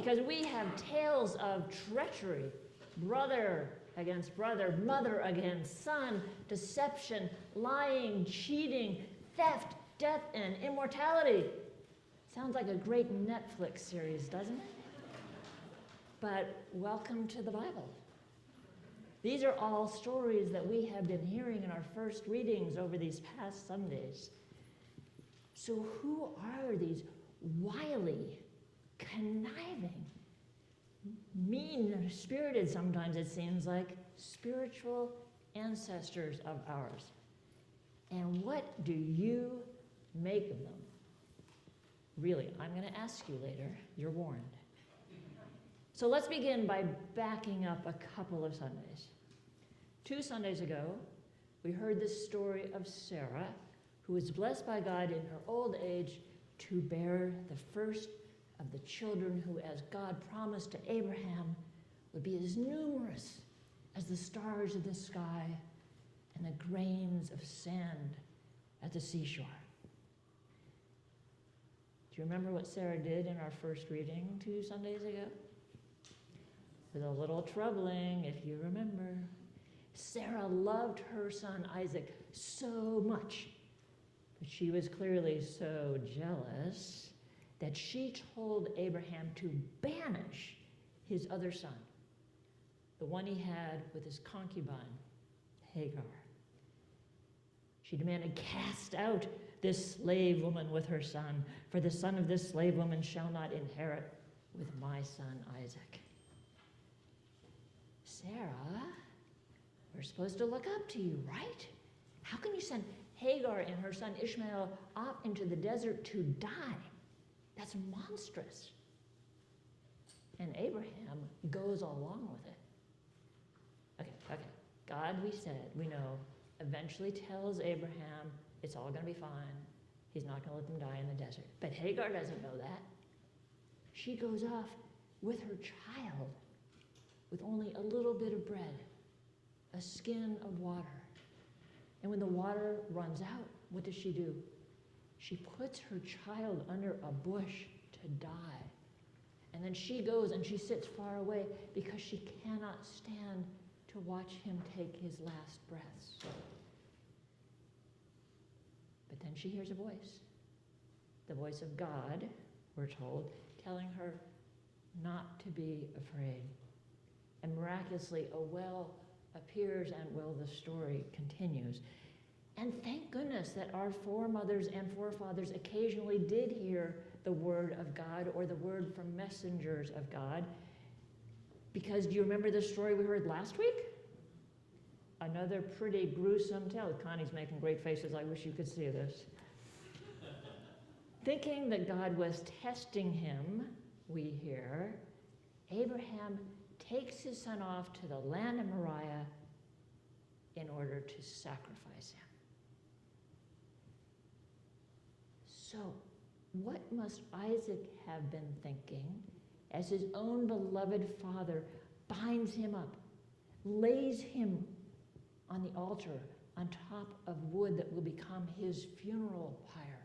because we have tales of treachery, brother against brother, mother against son, deception, lying, cheating, theft, death, and immortality. Sounds like a great Netflix series, doesn't it? But welcome to the Bible. These are all stories that we have been hearing in our first readings over these past Sundays. So who are these wily, conniving, mean-spirited, sometimes it seems like, spiritual ancestors of ours? And what do you make of them? Really, I'm going to ask you later. You're warned. So let's begin by backing up a couple of Sundays. 2 Sundays ago, we heard the story of Sarah, who was blessed by God in her old age to bear the first of the children who, as God promised to Abraham, would be as numerous as the stars of the sky and the grains of sand at the seashore. Do you remember what Sarah did in our first reading 2 Sundays ago? It was a little troubling, if you remember. Sarah loved her son Isaac so much, but she was clearly so jealous that she told Abraham to banish his other son, the one he had with his concubine, Hagar. She demanded, "Cast out this slave woman with her son, for the son of this slave woman shall not inherit with my son Isaac." Sarah, we're supposed to look up to you, right? How can you send Hagar and her son Ishmael off into the desert to die? That's monstrous. And Abraham goes along with it. Okay. God, we know, eventually tells Abraham it's all going to be fine. He's not going to let them die in the desert. But Hagar doesn't know that. She goes off with her child with only a little bit of bread, a skin of water. And when the water runs out, what does she do? She puts her child under a bush to die. And then she goes and she sits far away because she cannot stand to watch him take his last breaths. But then she hears a voice, the voice of God, we're told, telling her not to be afraid. And miraculously, a well appears and the story continues. And thank goodness that our foremothers and forefathers occasionally did hear the word of God or the word from messengers of God. Because do you remember the story we heard last week? Another pretty gruesome tale. Connie's making great faces. I wish you could see this. Thinking that God was testing him, we hear, Abraham takes his son off to the land of Moriah in order to sacrifice him. So, what must Isaac have been thinking as his own beloved father binds him up, lays him on the altar on top of wood that will become his funeral pyre?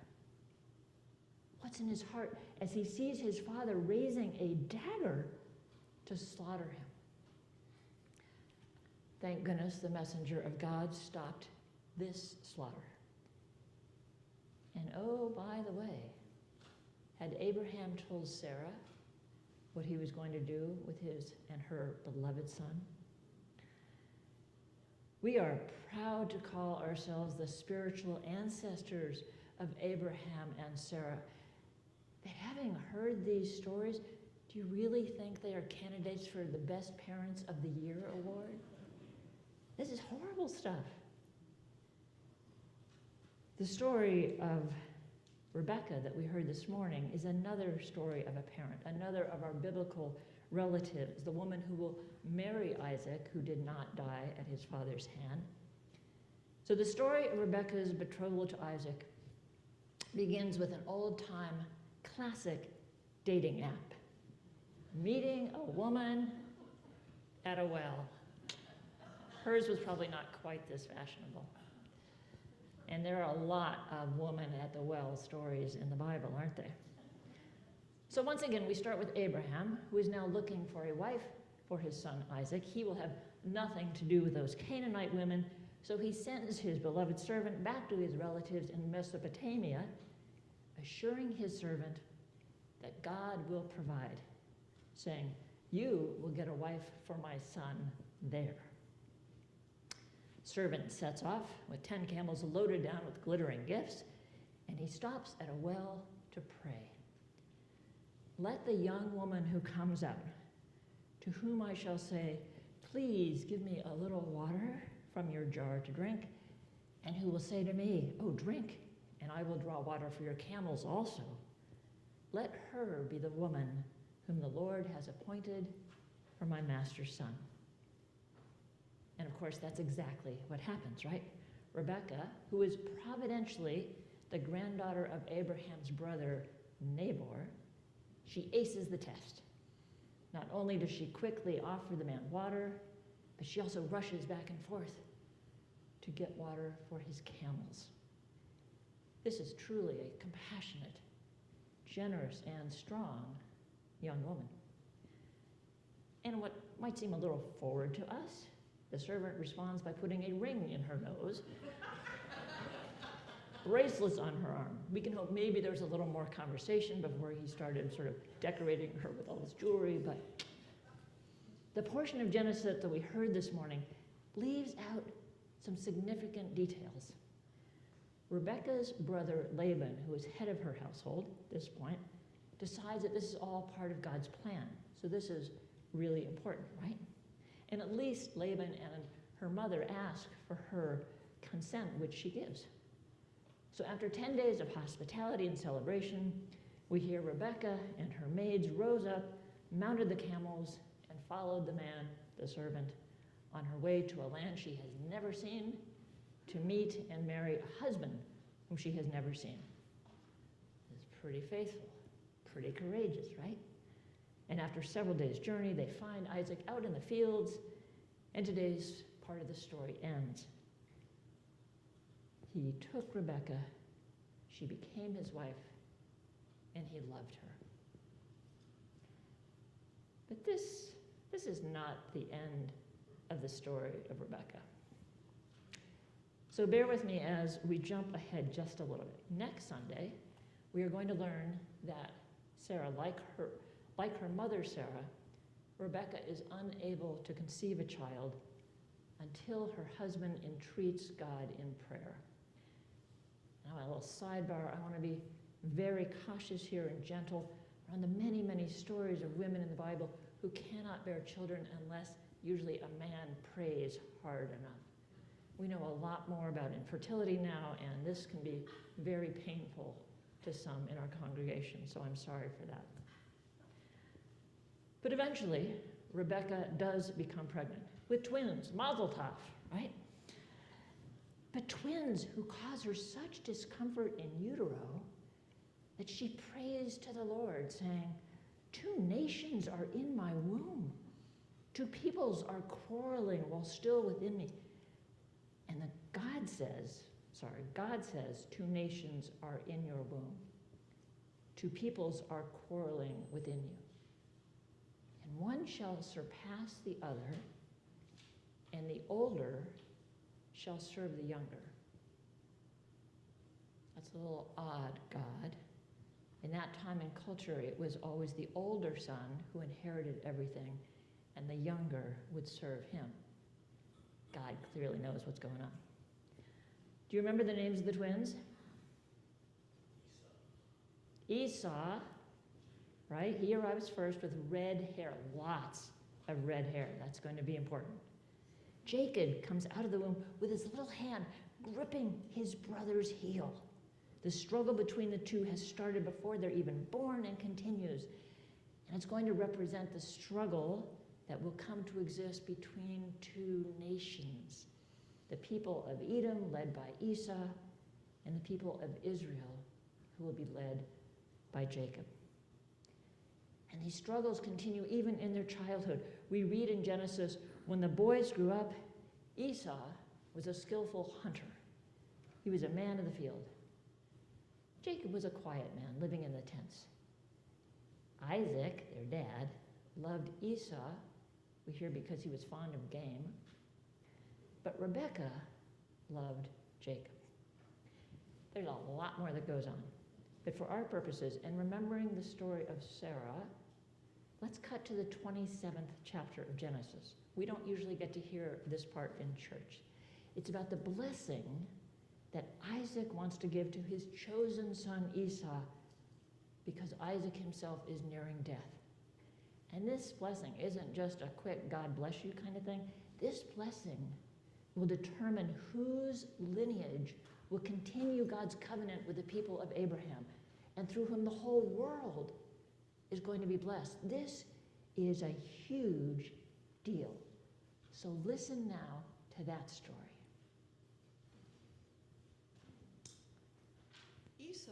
What's in his heart as he sees his father raising a dagger to slaughter him? Thank goodness the messenger of God stopped this slaughter. And oh, by the way, had Abraham told Sarah what he was going to do with his and her beloved son? We are proud to call ourselves the spiritual ancestors of Abraham and Sarah. But having heard these stories, do you really think they are candidates for the Best Parents of the Year award? This is horrible stuff. The story of Rebecca that we heard this morning is another story of a parent, another of our biblical relatives, the woman who will marry Isaac, who did not die at his father's hand. So the story of Rebecca's betrothal to Isaac begins with an old-time classic dating app. Meeting a woman at a well. Hers was probably not quite this fashionable. And there are a lot of woman at the well stories in the Bible, aren't there? So once again, we start with Abraham, who is now looking for a wife for his son Isaac. He will have nothing to do with those Canaanite women, so he sends his beloved servant back to his relatives in Mesopotamia, assuring his servant that God will provide, saying, "You will get a wife for my son there." Servant sets off with 10 camels loaded down with glittering gifts, and he stops at a well to pray. "Let the young woman who comes out, to whom I shall say, 'Please give me a little water from your jar to drink,' and who will say to me, 'Oh, drink, and I will draw water for your camels also,' let her be the woman whom the Lord has appointed for my master's son." And of course, that's exactly what happens, right? Rebecca, who is providentially the granddaughter of Abraham's brother Nahor, she aces the test. Not only does she quickly offer the man water, but she also rushes back and forth to get water for his camels. This is truly a compassionate, generous, and strong young woman. And what might seem a little forward to us, the servant responds by putting a ring in her nose, bracelets on her arm. We can hope maybe there's a little more conversation before he started sort of decorating her with all this jewelry, but the portion of Genesis that we heard this morning leaves out some significant details. Rebecca's brother Laban, who is head of her household at this point, decides that this is all part of God's plan. So this is really important, right? And at least Laban and her mother ask for her consent, which she gives. So after 10 days of hospitality and celebration, we hear Rebecca and her maids rose up, mounted the camels, and followed the man, the servant, on her way to a land she has never seen, to meet and marry a husband whom she has never seen. It's pretty faithful, pretty courageous, right? And after several days' journey, they find Isaac out in the fields, and today's part of the story ends. He took Rebecca, she became his wife, and he loved her. But this is not the end of the story of Rebecca. So bear with me as we jump ahead just a little bit. Next Sunday, we are going to learn that Sarah, like her mother Sarah, Rebecca is unable to conceive a child until her husband entreats God in prayer. Now, a little sidebar, I want to be very cautious here and gentle around the many, many stories of women in the Bible who cannot bear children unless usually a man prays hard enough. We know a lot more about infertility now, and this can be very painful to some in our congregation, so I'm sorry for that. But eventually, Rebecca does become pregnant with twins, Mazel Tov, right? But twins who cause her such discomfort in utero that she prays to the Lord, saying, "Two nations are in my womb. Two peoples are quarreling while still within me." And God says, two nations are in your womb. Two peoples are quarreling within you. And one shall surpass the other, and the older shall serve the younger. That's a little odd, God. In that time and culture, it was always the older son who inherited everything, and the younger would serve him. God clearly knows what's going on. Do you remember the names of the twins? Esau, right? He arrives first with red hair, lots of red hair. That's going to be important. Jacob comes out of the womb with his little hand gripping his brother's heel. The struggle between the two has started before they're even born and continues. And it's going to represent the struggle that will come to exist between two nations. The people of Edom, led by Esau, and the people of Israel, who will be led by Jacob. And these struggles continue even in their childhood. We read in Genesis, when the boys grew up, Esau was a skillful hunter. He was a man of the field. Jacob was a quiet man living in the tents. Isaac, their dad, loved Esau, we hear because he was fond of game, but Rebekah loved Jacob. There's a lot more that goes on. But for our purposes, and remembering the story of Sarah, let's cut to the 27th chapter of Genesis. We don't usually get to hear this part in church. It's about the blessing that Isaac wants to give to his chosen son Esau because Isaac himself is nearing death. And this blessing isn't just a quick God bless you kind of thing. This blessing will determine whose lineage will continue God's covenant with the people of Abraham and through whom the whole world is going to be blessed. This is a huge deal. So listen now to that story. Esau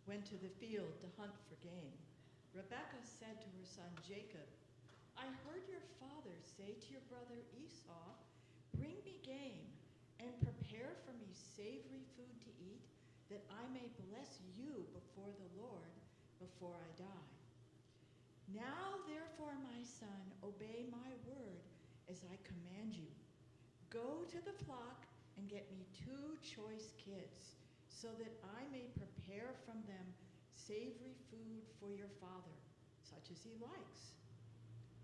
went to the field to hunt for game. Rebekah said to her son Jacob, I heard your father say to your brother Esau, bring me game and prepare for me savory food to eat, that I may bless you before the Lord before I die. Now, therefore, my son, obey my word as I command you. Go to the flock and get me 2 choice kids, so that I may prepare from them savory food for your father, such as he likes.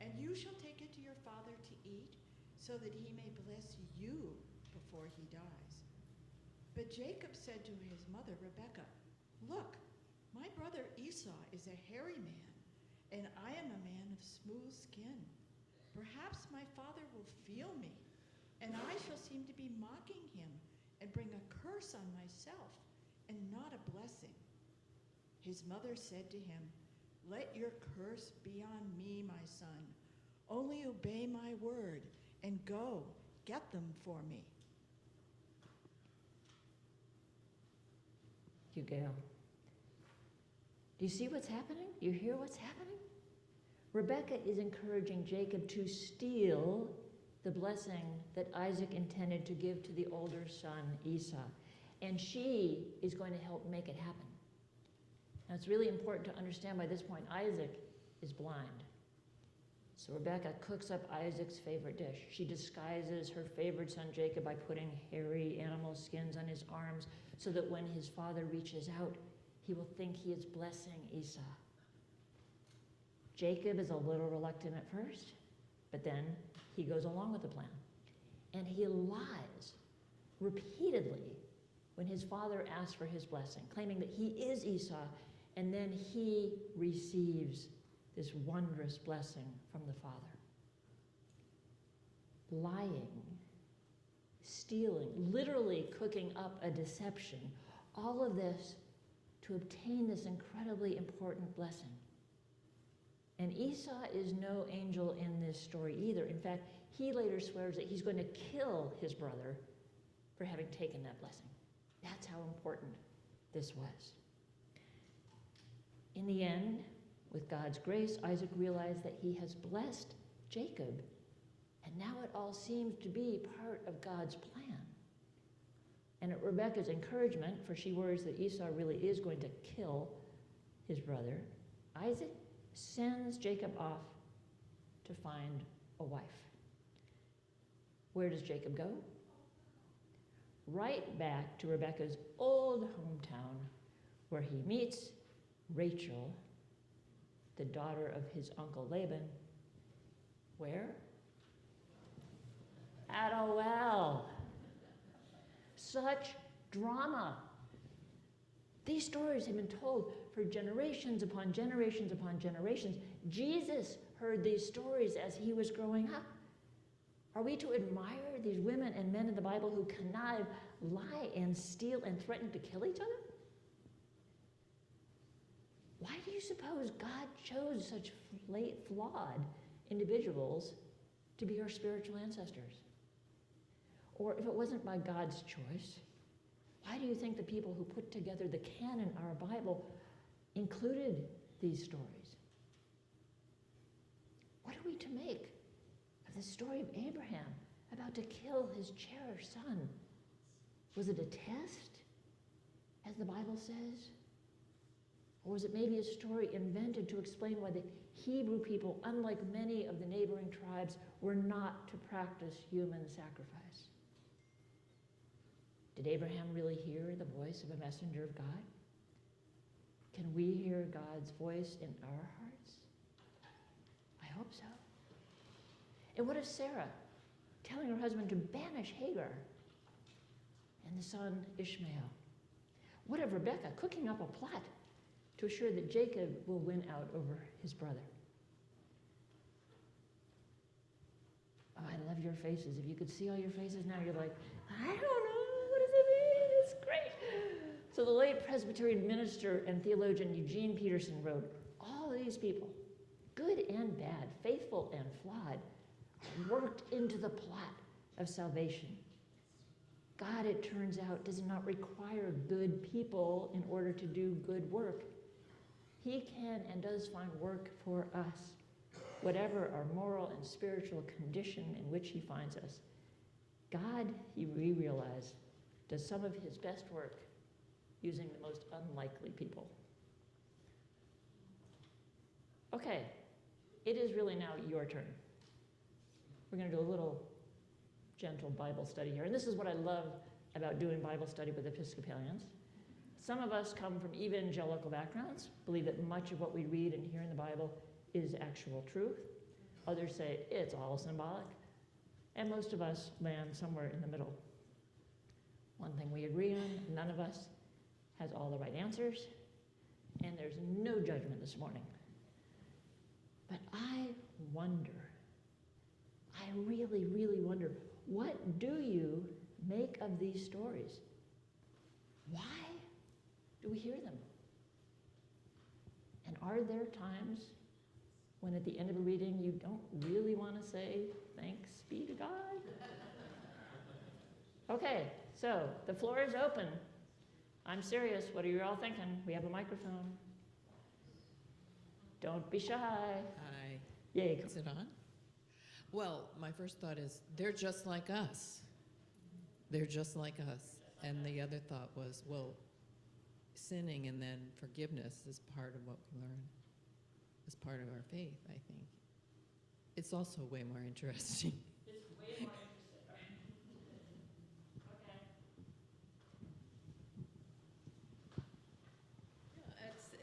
And you shall take it to your father to eat, so that he may bless you before he dies. But Jacob said to his mother Rebekah, look, my brother Esau is a hairy man, and I am a man of smooth skin. Perhaps my father will feel me, and I shall seem to be mocking him and bring a curse on myself and not a blessing. His mother said to him, let your curse be on me, my son. Only obey my word and go, get them for me. You go. Do you see what's happening? Do you hear what's happening? Rebekah is encouraging Jacob to steal the blessing that Isaac intended to give to the older son, Esau. And she is going to help make it happen. Now, it's really important to understand by this point, Isaac is blind. So Rebekah cooks up Isaac's favorite dish. She disguises her favorite son, Jacob, by putting hairy animal skins on his arms so that when his father reaches out, he will think he is blessing Esau. Jacob is a little reluctant at first, but then he goes along with the plan. And he lies repeatedly when his father asks for his blessing, claiming that he is Esau, and then he receives this wondrous blessing from the Father. Lying, stealing, literally cooking up a deception, all of this to obtain this incredibly important blessing. And Esau is no angel in this story either. In fact, he later swears that he's going to kill his brother for having taken that blessing. That's how important this was. In the end, with God's grace, Isaac realized that he has blessed Jacob, and now it all seems to be part of God's plan. And at Rebekah's encouragement, for she worries that Esau really is going to kill his brother, Isaac sends Jacob off to find a wife. Where does Jacob go? Right back to Rebekah's old hometown, where he meets Rachel, the daughter of his uncle Laban. Where? At a well. Such drama. These stories have been told for generations upon generations upon generations. Jesus heard these stories as he was growing up. Are we to admire these women and men in the Bible who connive, lie, and steal and threaten to kill each other? Why do you suppose God chose such flawed individuals to be our spiritual ancestors? Or if it wasn't by God's choice, why do you think the people who put together the canon of our Bible included these stories? What are we to make of the story of Abraham about to kill his cherished son? Was it a test, as the Bible says? Or was it maybe a story invented to explain why the Hebrew people, unlike many of the neighboring tribes, were not to practice human sacrifice? Did Abraham really hear the voice of a messenger of God? Can we hear God's voice in our hearts? I hope so. And what of Sarah telling her husband to banish Hagar and the son Ishmael? What of Rebekah cooking up a plot to assure that Jacob will win out over his brother? Oh, I love your faces. If you could see all your faces now, you're like, I don't know, what does it mean? It's great. So the late Presbyterian minister and theologian Eugene Peterson wrote, all of these people, good and bad, faithful and flawed, are worked into the plot of salvation. God, it turns out, does not require good people in order to do good work. He can and does find work for us, whatever our moral and spiritual condition in which he finds us. God, we realize, does some of his best work using the most unlikely people. Okay, it is really now your turn. We're going to do a little gentle Bible study here. And this is what I love about doing Bible study with Episcopalians. Some of us come from evangelical backgrounds, believe that much of what we read and hear in the Bible is actual truth. Others say it's all symbolic. And most of us land somewhere in the middle. One thing we agree on, none of us has all the right answers, and there's no judgment this morning. But I wonder, I really, really wonder, what do you make of these stories? Why do we hear them? And are there times when at the end of a reading you don't really want to say, thanks be to God? Okay, so the floor is open. I'm serious. What are you all thinking? We have a microphone. Don't be shy. Hi. Yay. Is it on? Well, my first thought is, they're just like us. They're just like us. And the other thought was, well, sinning and then forgiveness is part of what we learn, is part of our faith, I think. It's also way more interesting. It's way more interesting.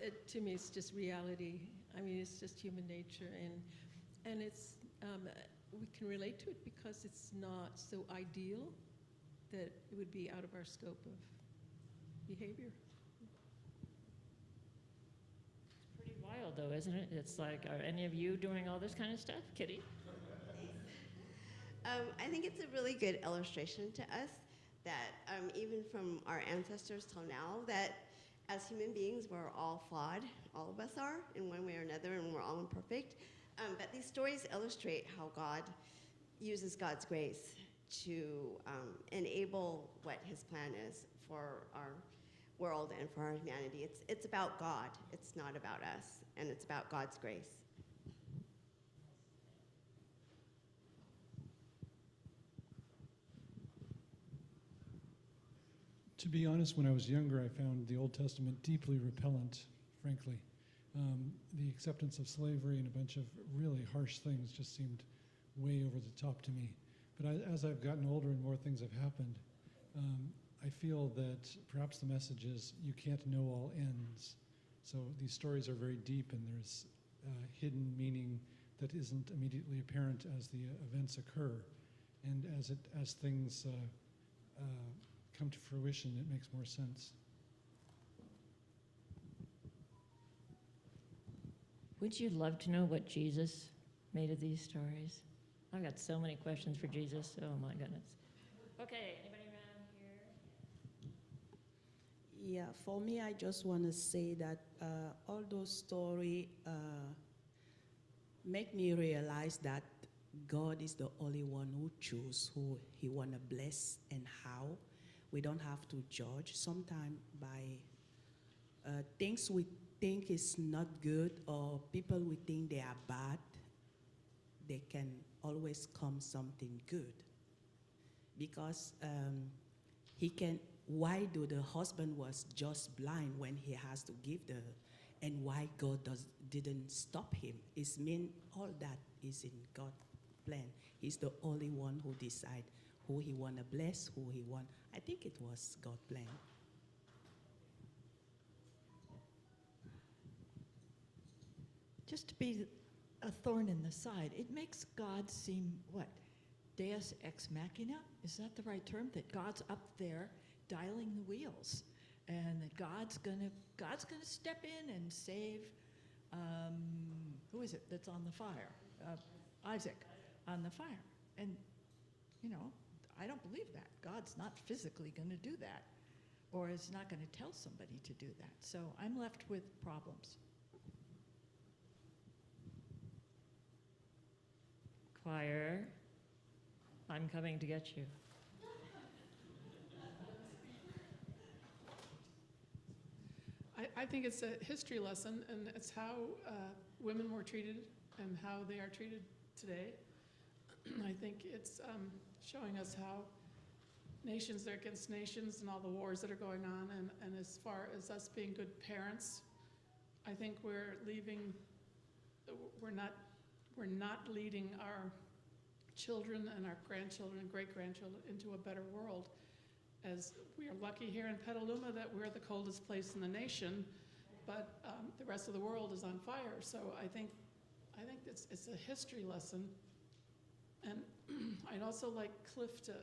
Okay. To me, it's just reality. I mean, it's just human nature, and it's we can relate to it because it's not so ideal that it would be out of our scope of behavior. It's pretty wild, though, isn't it? It's like, are any of you doing all this kind of stuff, Kitty? I think it's a really good illustration to us that even from our ancestors till now, that as human beings, we're all flawed. All of us are in one way or another, and we're all imperfect. But these stories illustrate how God uses God's grace to enable what his plan is for our world and for our humanity. It's about God. It's not about us, and it's about God's grace. To be honest, when I was younger, I found the Old Testament deeply repellent, frankly. The acceptance of slavery and a bunch of really harsh things just seemed way over the top to me. But as I've gotten older and more things have happened, I feel that perhaps the message is you can't know all ends. So these stories are very deep, and there's hidden meaning that isn't immediately apparent as the events occur. And as things come to fruition, it makes more sense. Would you love to know what Jesus made of these stories? I've got so many questions for Jesus. Oh, my goodness. Okay, anybody around here? Yeah, for me, I just want to say that all those stories make me realize that God is the only one who chooses who he want to bless and how. We don't have to judge sometimes by things we think is not good or people we think they are bad. They can always come something good. Because why do the husband was just blind when he has to give the and why God didn't stop him. It's mean all that is in God's plan. He's the only one who decide who he want to bless, who he want. I think it was God's plan. Just to be a thorn in the side, it makes God seem, what, Deus ex machina? Is that the right term? That God's up there dialing the wheels, and that God's gonna step in and save, who is it that's on the fire? Isaac on the fire. And, you know, I don't believe that. God's not physically gonna do that, or is not gonna tell somebody to do that. So I'm left with problems. Choir, I'm coming to get you. I think it's a history lesson, and it's how women were treated and how they are treated today. I think it's showing us how nations are against nations and all the wars that are going on, and as far as us being good parents, I think we're not leading our children and our grandchildren and great-grandchildren into a better world. As we are lucky here in Petaluma that we're the coldest place in the nation, but the rest of the world is on fire. So I think it's a history lesson. And I'd also like Cliff to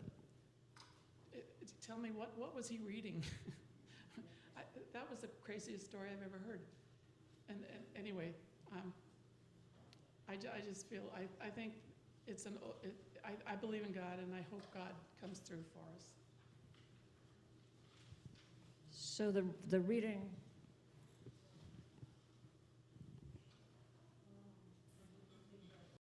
tell me what was he reading? That was the craziest story I've ever heard. And anyway, I just feel, I think I believe in God, and I hope God comes through for us. So the reading